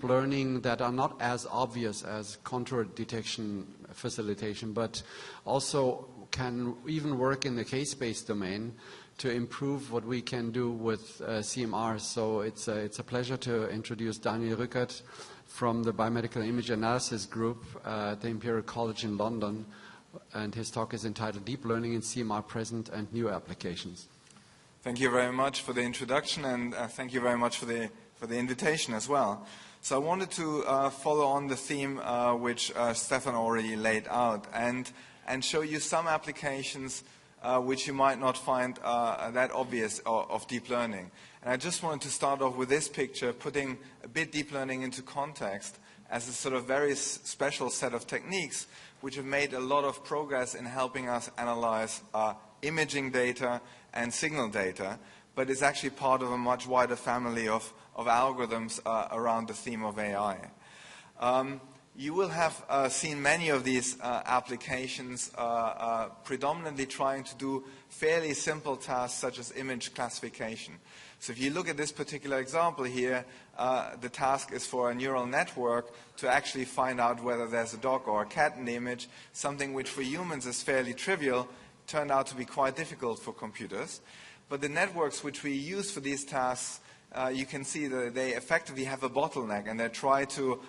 deep learning that are not as obvious as contour detection facilitation, but also can even work in the case-based domain to improve what we can do with CMR. So it's a pleasure to introduce Daniel Rückert from the Biomedical Image Analysis Group at the Imperial College in London, and his talk is entitled Deep Learning in CMR Present and New Applications. Thank you very much for the introduction, and thank you very much for the invitation as well. So I wanted to follow on the theme which Stefan already laid out, and show you some applications which you might not find that obvious of deep learning. And I just wanted to start off with this picture, putting a bit deep learning into context as a sort of very special set of techniques which have made a lot of progress in helping us analyze imaging data and signal data, but is actually part of a much wider family of algorithms around the theme of AI. You will have seen many of these applications predominantly trying to do fairly simple tasks such as image classification. So if you look at this particular example here, the task is for a neural network to actually find out whether there's a dog or a cat in the image, something which for humans is fairly trivial, turned out to be quite difficult for computers. But the networks which we use for these tasks, you can see that they effectively have a bottleneck, and they try to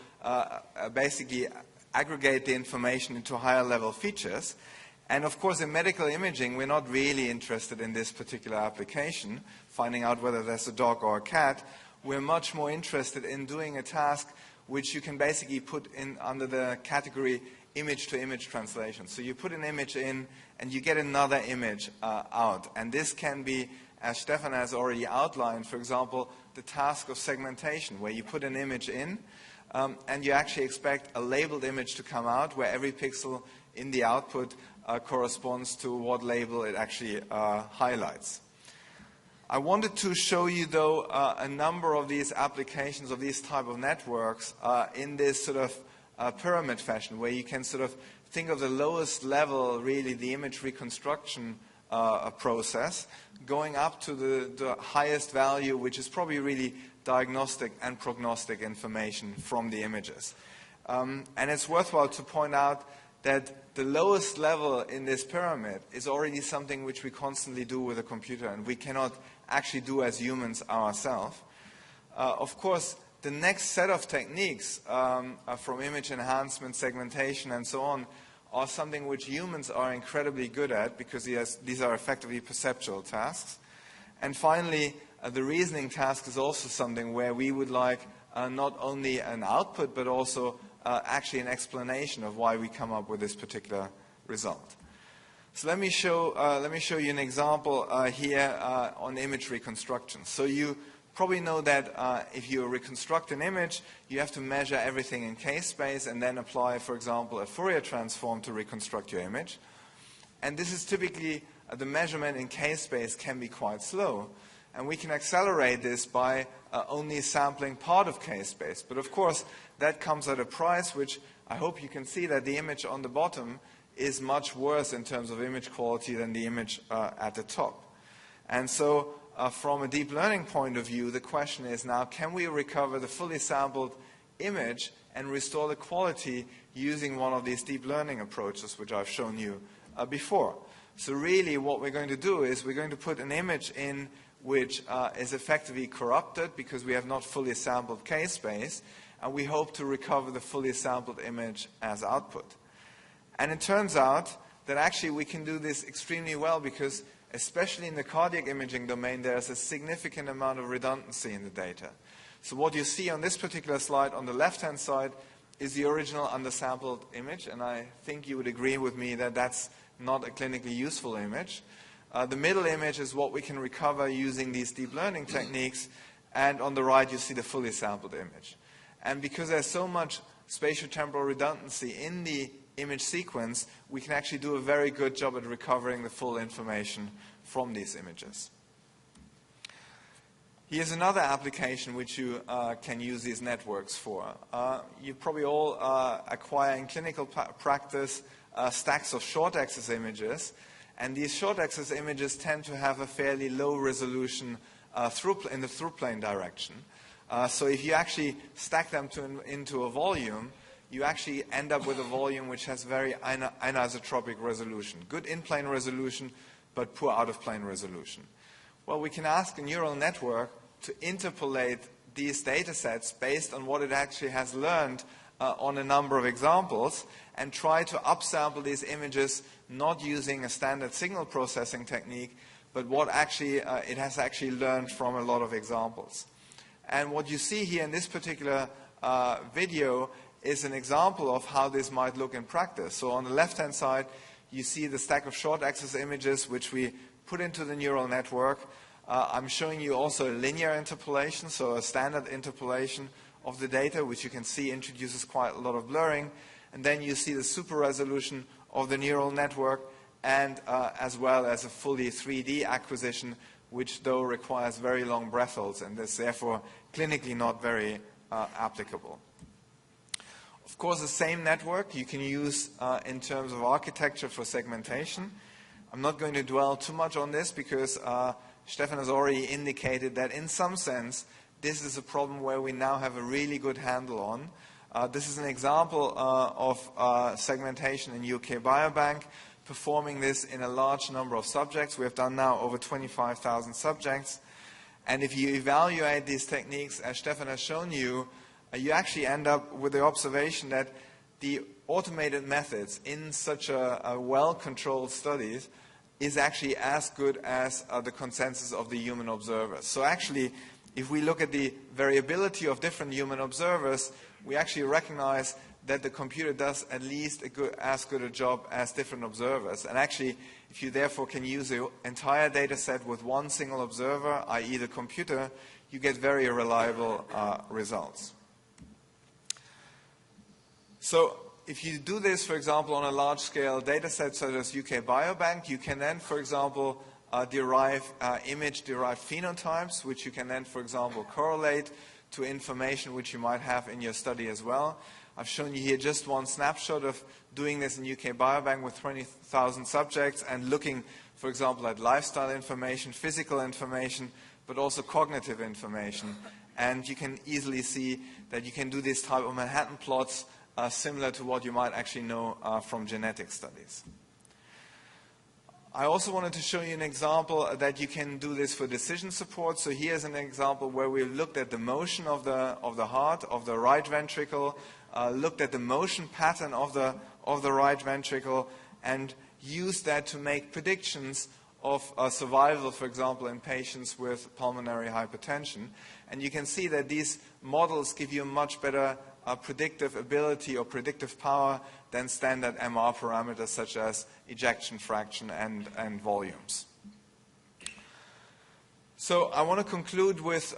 basically aggregate the information into higher level features. And of course in medical imaging we're not really interested in this particular application, finding out whether there's a dog or a cat. We're much more interested in doing a task which you can basically put in under the category image-to-image translation. So you put an image in and you get another image out. And this can be, as Stefan has already outlined, for example, the task of segmentation, where you put an image in and you actually expect a labeled image to come out where every pixel in the output corresponds to what label it actually highlights. I wanted to show you, though, a number of these applications of these type of networks in this sort of pyramid fashion, where you can sort of think of the lowest level, really the image reconstruction process, going up to the highest value, which is probably really diagnostic and prognostic information from the images. And it's worthwhile to point out that the lowest level in this pyramid is already something which we constantly do with a computer, and we cannot actually do as humans ourselves. Of course, the next set of techniques from image enhancement, segmentation, and so on are something which humans are incredibly good at, because these are effectively perceptual tasks. And finally, the reasoning task is also something where we would like not only an output, but also actually an explanation of why we come up with this particular result. So let me show you an example here on image reconstruction. So you probably know that if you reconstruct an image, you have to measure everything in case space and then apply, for example, a Fourier transform to reconstruct your image. And this is typically, the measurement in case space can be quite slow. And we can accelerate this by only sampling part of case space. But of course, that comes at a price, which I hope you can see that the image on the bottom is much worse in terms of image quality than the image at the top. And so from a deep learning point of view, the question is now, can we recover the fully sampled image and restore the quality using one of these deep learning approaches, which I've shown you before? So really what we're going to do is we're going to put an image in which is effectively corrupted because we have not fully sampled case space, and we hope to recover the fully sampled image as output. And it turns out that actually we can do this extremely well, because especially in the cardiac imaging domain, there's a significant amount of redundancy in the data. So what you see on this particular slide on the left-hand side is the original undersampled image, and I think you would agree with me that that's not a clinically useful image. The middle image is what we can recover using these deep learning techniques, and on the right you see the fully sampled image. And because there's so much spatiotemporal redundancy in the image sequence, we can actually do a very good job at recovering the full information from these images. Here's another application which you can use these networks for. You probably all acquire in clinical practice stacks of short axis images, and these short axis images tend to have a fairly low resolution in the through plane direction. So if you actually stack them into a volume, you actually end up with a volume which has very anisotropic resolution. Good in-plane resolution, but poor out-of-plane resolution. Well, we can ask a neural network to interpolate these data sets based on what it actually has learned on a number of examples, and try to upsample these images not using a standard signal processing technique, but what actually it has actually learned from a lot of examples. And what you see here in this particular video is an example of how this might look in practice. So on the left-hand side, you see the stack of short-axis images which we put into the neural network. I'm showing you also a linear interpolation, so a standard interpolation of the data, which you can see introduces quite a lot of blurring. And then you see the super resolution of the neural network, and as well as a fully 3D acquisition, which though requires very long breath-holds and is therefore clinically not very applicable. Of course, the same network you can use in terms of architecture for segmentation. I'm not going to dwell too much on this because Stefan has already indicated that in some sense this is a problem where we now have a really good handle on. This is an example of segmentation in UK Biobank, performing this in a large number of subjects. We have done now over 25,000 subjects. And if you evaluate these techniques, as Stefan has shown you, you actually end up with the observation that the automated methods in such a well-controlled studies is actually as good as the consensus of the human observers. So actually, if we look at the variability of different human observers, we actually recognize that the computer does at least as good a job as different observers. And actually, if you therefore can use the entire data set with one single observer, i.e. the computer, you get very reliable results. So if you do this, for example, on a large-scale data set such as UK Biobank, you can then, for example, derive image-derived phenotypes, which you can then, for example, correlate to information which you might have in your study as well. I've shown you here just one snapshot of doing this in UK Biobank with 20,000 subjects and looking, for example, at lifestyle information, physical information, but also cognitive information. And you can easily see that you can do this type of Manhattan plots similar to what you might actually know from genetic studies. I also wanted to show you an example that you can do this for decision support. So here's an example where we looked at the motion of the heart, of the right ventricle, looked at the motion pattern of the right ventricle, and used that to make predictions of survival, for example, in patients with pulmonary hypertension. And you can see that these models give you a much better predictive ability or predictive power than standard MR parameters such as ejection fraction and volumes. So I want to conclude with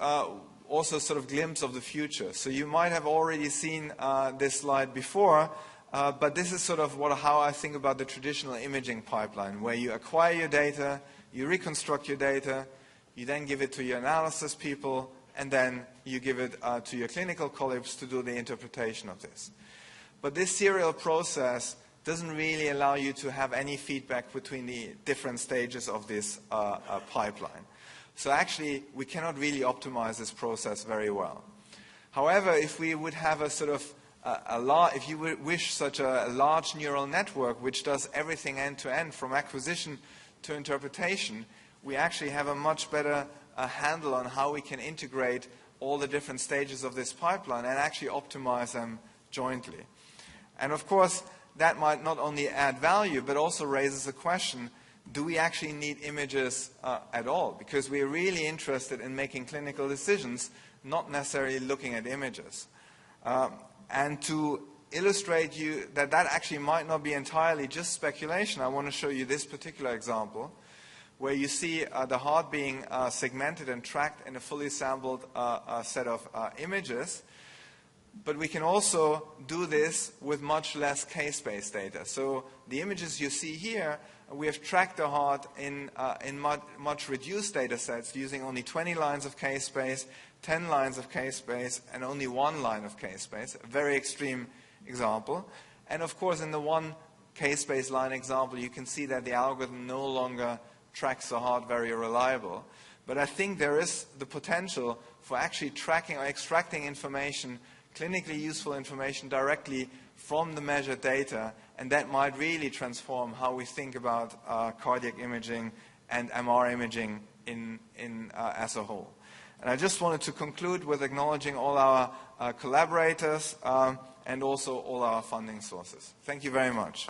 also sort of glimpse of the future. So you might have already seen this slide before, but this is sort of how I think about the traditional imaging pipeline, where you acquire your data, you reconstruct your data, you then give it to your analysis people, and then you give it to your clinical colleagues to do the interpretation of this. But this serial process doesn't really allow you to have any feedback between the different stages of this pipeline. So actually, we cannot really optimize this process very well. However, if we would have a sort of if you wish such a large neural network which does everything end-to-end from acquisition to interpretation, we actually have a much better handle on how we can integrate all the different stages of this pipeline and actually optimize them jointly. And of course, that might not only add value, but also raises the question, do we actually need images at all? Because we're really interested in making clinical decisions, not necessarily looking at images. And to illustrate you that actually might not be entirely just speculation, I want to show you this particular example, where you see the heart being segmented and tracked in a fully sampled set of images. But we can also do this with much less case-based data. So the images you see here, we have tracked the heart in much reduced data sets using only 20 lines of case space, 10 lines of case space, and only 1 line of case space, a very extreme example. And of course, in the one case space line example, you can see that the algorithm no longer tracks the heart very reliable. But I think there is the potential for actually tracking or extracting information, clinically useful information, directly from the measured data, and that might really transform how we think about cardiac imaging and MR imaging as a whole. And I just wanted to conclude with acknowledging all our collaborators and also all our funding sources. Thank you very much.